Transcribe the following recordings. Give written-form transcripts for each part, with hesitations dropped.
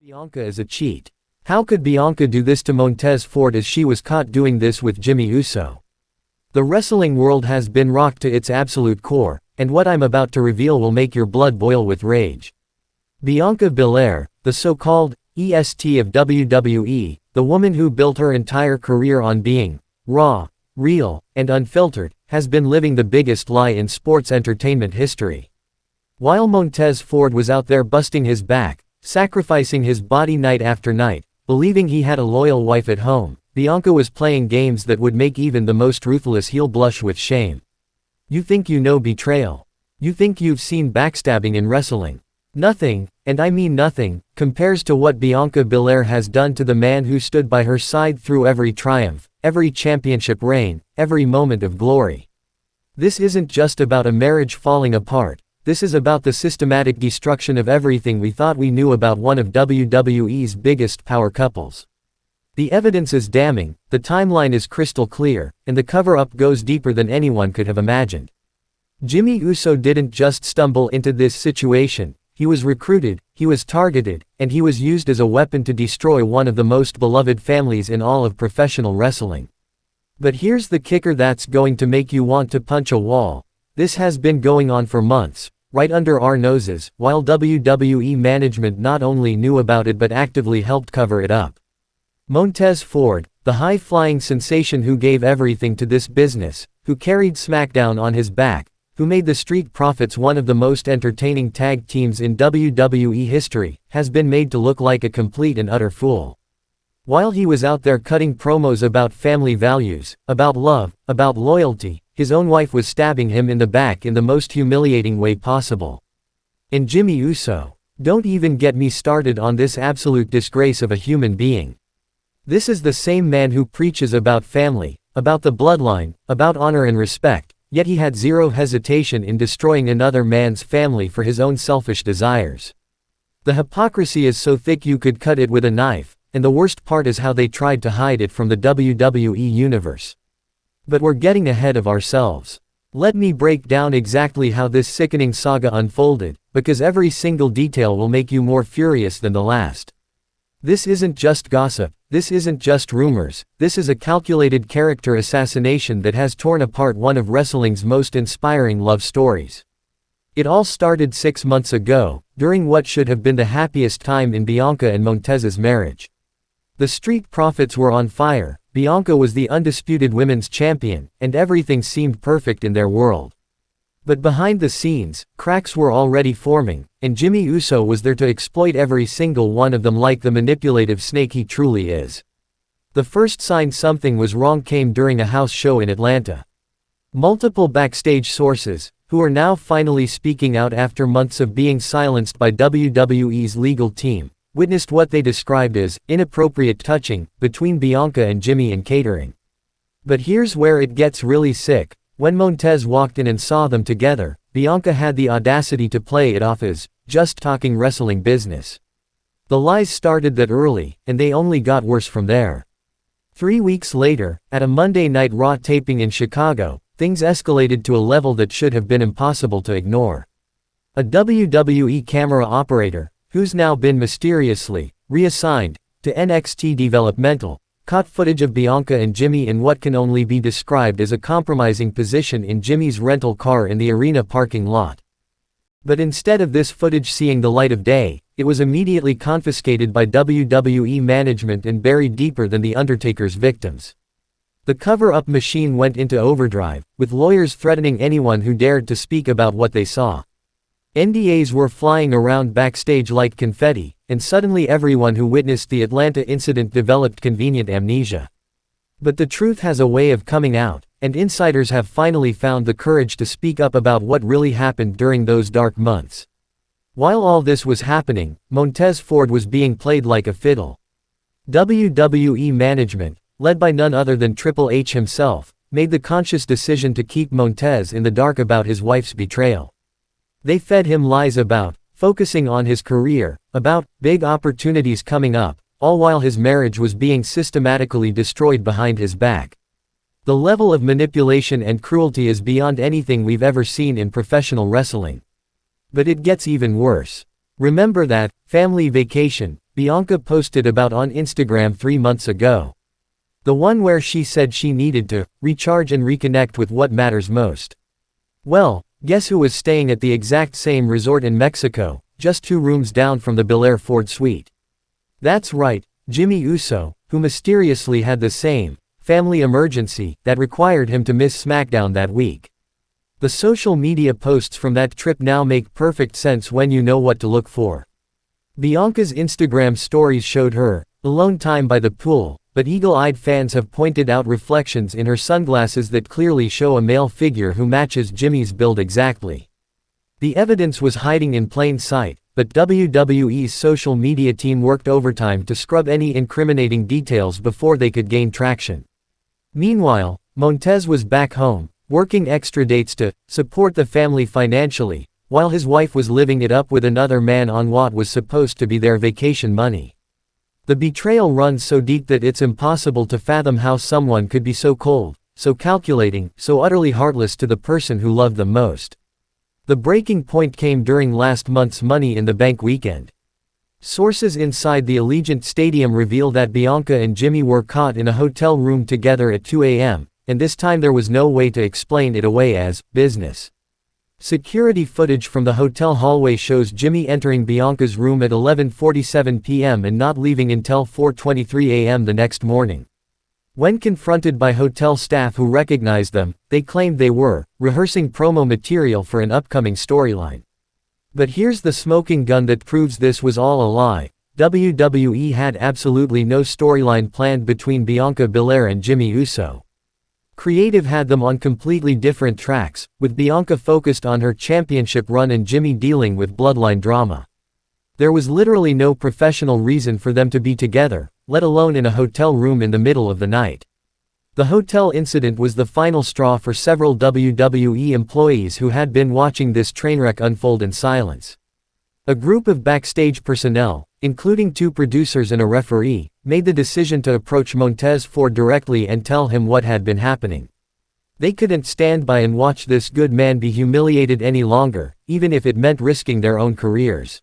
Bianca is a cheat. How could Bianca do this to Montez Ford as she was caught doing this with Jimmy Uso? The wrestling world has been rocked to its absolute core, and what I'm about to reveal will make your blood boil with rage. Bianca Belair, the so-called EST of WWE, the woman who built her entire career on being raw, real, and unfiltered, has been living the biggest lie in sports entertainment history. While Montez Ford was out there busting his back, sacrificing his body night after night, believing he had a loyal wife at home, Bianca was playing games that would make even the most ruthless heel blush with shame. You think you know betrayal. You think you've seen backstabbing in wrestling. Nothing, and I mean nothing, compares to what Bianca Belair has done to the man who stood by her side through every triumph, every championship reign, every moment of glory. This isn't just about a marriage falling apart. This is about the systematic destruction of everything we thought we knew about one of WWE's biggest power couples. The evidence is damning, the timeline is crystal clear, and the cover-up goes deeper than anyone could have imagined. Jimmy Uso didn't just stumble into this situation, he was recruited, he was targeted, and he was used as a weapon to destroy one of the most beloved families in all of professional wrestling. But here's the kicker that's going to make you want to punch a wall. This has been going on for months, right under our noses, while WWE management not only knew about it but actively helped cover it up. Montez Ford, the high-flying sensation who gave everything to this business, who carried SmackDown on his back, who made the Street Profits one of the most entertaining tag teams in WWE history, has been made to look like a complete and utter fool. While he was out there cutting promos about family values, about love, about loyalty, his own wife was stabbing him in the back in the most humiliating way possible. And Jimmy Uso, don't even get me started on this absolute disgrace of a human being. This is the same man who preaches about family, about the bloodline, about honor and respect, yet he had zero hesitation in destroying another man's family for his own selfish desires. The hypocrisy is so thick you could cut it with a knife, and the worst part is how they tried to hide it from the WWE Universe. But we're getting ahead of ourselves. Let me break down exactly how this sickening saga unfolded, because every single detail will make you more furious than the last. This isn't just gossip, this isn't just rumors, this is a calculated character assassination that has torn apart one of wrestling's most inspiring love stories. It all started 6 months ago, during what should have been the happiest time in Bianca and Montez's marriage. The Street Profits were on fire, Bianca was the undisputed women's champion, and everything seemed perfect in their world. But behind the scenes, cracks were already forming, and Jimmy Uso was there to exploit every single one of them like the manipulative snake he truly is. The first sign something was wrong came during a house show in Atlanta. Multiple backstage sources, who are now finally speaking out after months of being silenced by WWE's legal team, witnessed what they described as inappropriate touching between Bianca and Jimmy in catering. But here's where it gets really sick. When Montez walked in and saw them together, Bianca had the audacity to play it off as just talking wrestling business. The lies started that early, and they only got worse from there. 3 weeks later, at a Monday Night Raw taping in Chicago, things escalated to a level that should have been impossible to ignore. A WWE camera operator, who's now been mysteriously reassigned to NXT Developmental, caught footage of Bianca and Jimmy in what can only be described as a compromising position in Jimmy's rental car in the arena parking lot. But instead of this footage seeing the light of day, it was immediately confiscated by WWE management and buried deeper than The Undertaker's victims. The cover-up machine went into overdrive, with lawyers threatening anyone who dared to speak about what they saw. NDAs were flying around backstage like confetti, and suddenly everyone who witnessed the Atlanta incident developed convenient amnesia. But the truth has a way of coming out, and insiders have finally found the courage to speak up about what really happened during those dark months. While all this was happening, Montez Ford was being played like a fiddle. WWE management, led by none other than Triple H himself, made the conscious decision to keep Montez in the dark about his wife's betrayal. They fed him lies about focusing on his career, about big opportunities coming up, all while his marriage was being systematically destroyed behind his back. The level of manipulation and cruelty is beyond anything we've ever seen in professional wrestling. But it gets even worse. Remember that family vacation Bianca posted about on Instagram 3 months ago? The one where she said she needed to recharge and reconnect with what matters most. Well, guess who was staying at the exact same resort in Mexico, just 2 rooms down from the Balair Ford suite? That's right, Jimmy Uso, who mysteriously had the same family emergency that required him to miss SmackDown that week. The social media posts from that trip now make perfect sense when you know what to look for. Bianca's Instagram stories showed her alone time by the pool, but eagle-eyed fans have pointed out reflections in her sunglasses that clearly show a male figure who matches Jimmy's build exactly. The evidence was hiding in plain sight, but WWE's social media team worked overtime to scrub any incriminating details before they could gain traction. Meanwhile, Montez was back home, working extra dates to support the family financially, while his wife was living it up with another man on what was supposed to be their vacation money. The betrayal runs so deep that it's impossible to fathom how someone could be so cold, so calculating, so utterly heartless to the person who loved them most. The breaking point came during last month's Money in the Bank weekend. Sources inside the Allegiant Stadium reveal that Bianca and Jimmy were caught in a hotel room together at 2 a.m., and this time there was no way to explain it away as business. Security footage from the hotel hallway shows Jimmy entering Bianca's room at 11:47 p.m. and not leaving until 4:23 a.m. the next morning. When confronted by hotel staff who recognized them, they claimed they were rehearsing promo material for an upcoming storyline. But here's the smoking gun that proves this was all a lie. WWE had absolutely no storyline planned between Bianca Belair and Jimmy Uso. Creative had them on completely different tracks, with Bianca focused on her championship run and Jimmy dealing with bloodline drama. There was literally no professional reason for them to be together, let alone in a hotel room in the middle of the night. The hotel incident was the final straw for several WWE employees who had been watching this trainwreck unfold in silence. A group of backstage personnel, including 2 producers and a referee, made the decision to approach Montez Ford directly and tell him what had been happening. They couldn't stand by and watch this good man be humiliated any longer, even if it meant risking their own careers.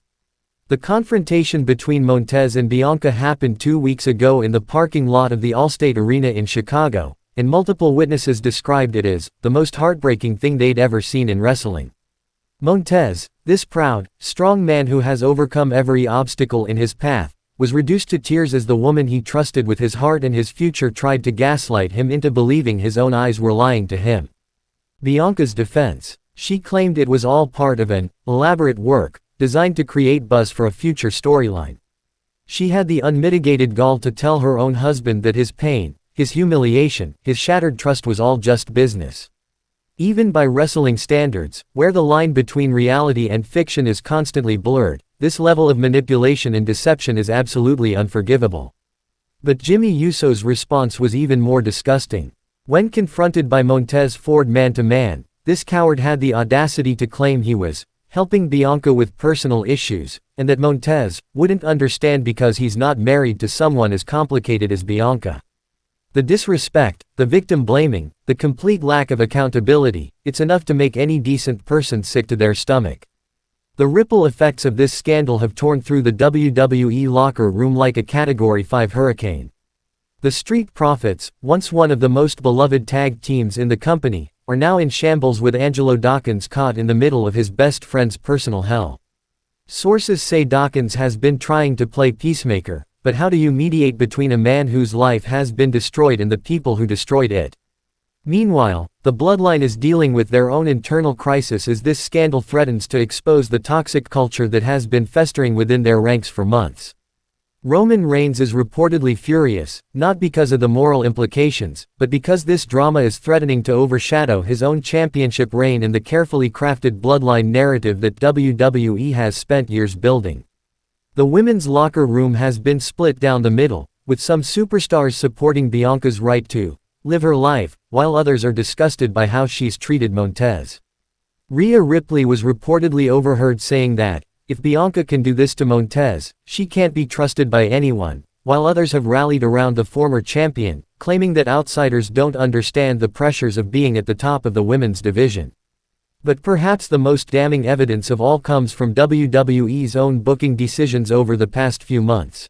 The confrontation between Montez and Bianca happened 2 weeks ago in the parking lot of the Allstate Arena in Chicago, and multiple witnesses described it as the most heartbreaking thing they'd ever seen in wrestling. Montez, this proud, strong man who has overcome every obstacle in his path, was reduced to tears as the woman he trusted with his heart and his future tried to gaslight him into believing his own eyes were lying to him. Bianca's defense: she claimed it was all part of an elaborate work, designed to create buzz for a future storyline. She had the unmitigated gall to tell her own husband that his pain, his humiliation, his shattered trust was all just business. Even by wrestling standards, where the line between reality and fiction is constantly blurred, this level of manipulation and deception is absolutely unforgivable. But Jimmy Uso's response was even more disgusting. When confronted by Montez Ford man-to-man, this coward had the audacity to claim he was helping Bianca with personal issues, and that Montez wouldn't understand because he's not married to someone as complicated as Bianca. The disrespect, the victim blaming, the complete lack of accountability, it's enough to make any decent person sick to their stomach. The ripple effects of this scandal have torn through the WWE locker room like a Category 5 hurricane. The Street Profits, once one of the most beloved tag teams in the company, are now in shambles with Angelo Dawkins caught in the middle of his best friend's personal hell. Sources say Dawkins has been trying to play peacemaker, but how do you mediate between a man whose life has been destroyed and the people who destroyed it? Meanwhile, the bloodline is dealing with their own internal crisis as this scandal threatens to expose the toxic culture that has been festering within their ranks for months. Roman Reigns is reportedly furious, not because of the moral implications, but because this drama is threatening to overshadow his own championship reign and the carefully crafted bloodline narrative that WWE has spent years building. The women's locker room has been split down the middle, with some superstars supporting Bianca's right to live her life, while others are disgusted by how she's treated Montez. Rhea Ripley was reportedly overheard saying that, if Bianca can do this to Montez, she can't be trusted by anyone, while others have rallied around the former champion, claiming that outsiders don't understand the pressures of being at the top of the women's division. But perhaps the most damning evidence of all comes from WWE's own booking decisions over the past few months.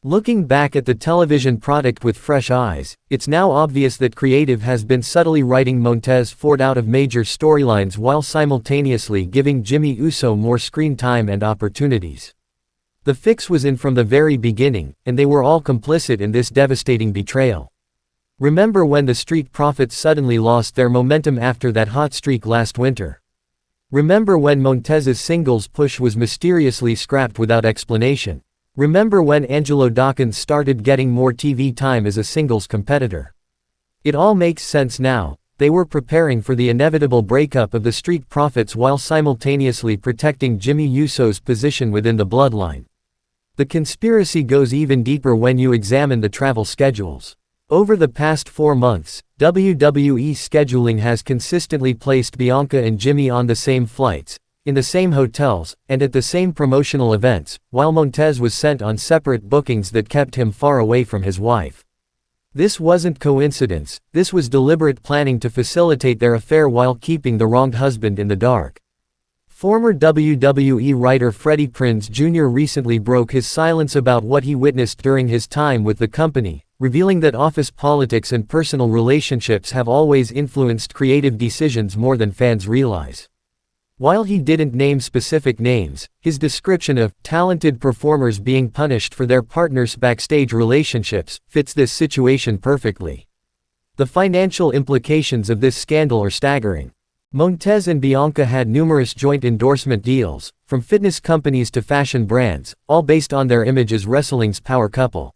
Looking back at the television product with fresh eyes, it's now obvious that creative has been subtly writing Montez Ford out of major storylines while simultaneously giving Jimmy Uso more screen time and opportunities. The fix was in from the very beginning, and they were all complicit in this devastating betrayal. Remember when the Street Profits suddenly lost their momentum after that hot streak last winter? Remember when Montez's singles push was mysteriously scrapped without explanation? Remember when Angelo Dawkins started getting more TV time as a singles competitor? It all makes sense now. They were preparing for the inevitable breakup of the Street Profits while simultaneously protecting Jimmy Uso's position within the bloodline. The conspiracy goes even deeper when you examine the travel schedules. Over the past 4 months, WWE scheduling has consistently placed Bianca and Jimmy on the same flights, in the same hotels, and at the same promotional events, while Montez was sent on separate bookings that kept him far away from his wife. This wasn't coincidence, this was deliberate planning to facilitate their affair while keeping the wronged husband in the dark. Former WWE writer Freddie Prinze Jr. recently broke his silence about what he witnessed during his time with the company, revealing that office politics and personal relationships have always influenced creative decisions more than fans realize. While he didn't name specific names, his description of talented performers being punished for their partners' backstage relationships fits this situation perfectly. The financial implications of this scandal are staggering. Montez and Bianca had numerous joint endorsement deals, from fitness companies to fashion brands, all based on their image as wrestling's power couple.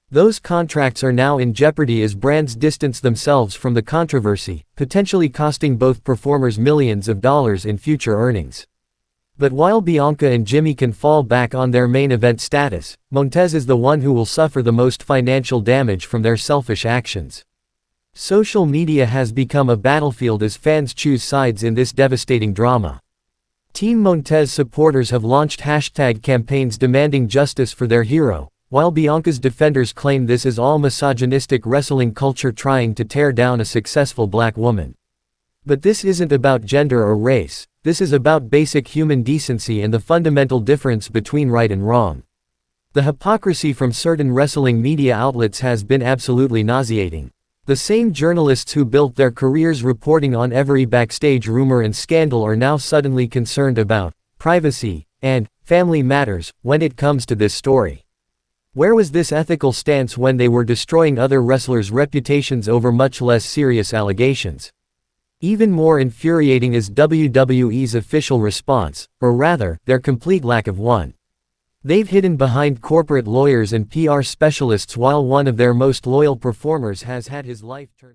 Those contracts are now in jeopardy as brands distance themselves from the controversy, potentially costing both performers millions of dollars in future earnings. But while Bianca and Jimmy can fall back on their main event status, Montez is the one who will suffer the most financial damage from their selfish actions. Social media has become a battlefield as fans choose sides in this devastating drama. Team Montez supporters have launched hashtag campaigns demanding justice for their hero, while Bianca's defenders claim this is all misogynistic wrestling culture trying to tear down a successful black woman. But this isn't about gender or race, this is about basic human decency and the fundamental difference between right and wrong. The hypocrisy from certain wrestling media outlets has been absolutely nauseating. The same journalists who built their careers reporting on every backstage rumor and scandal are now suddenly concerned about privacy and family matters when it comes to this story. Where was this ethical stance when they were destroying other wrestlers' reputations over much less serious allegations? Even more infuriating is WWE's official response, or rather, their complete lack of one. They've hidden behind corporate lawyers and PR specialists while one of their most loyal performers has had his life turned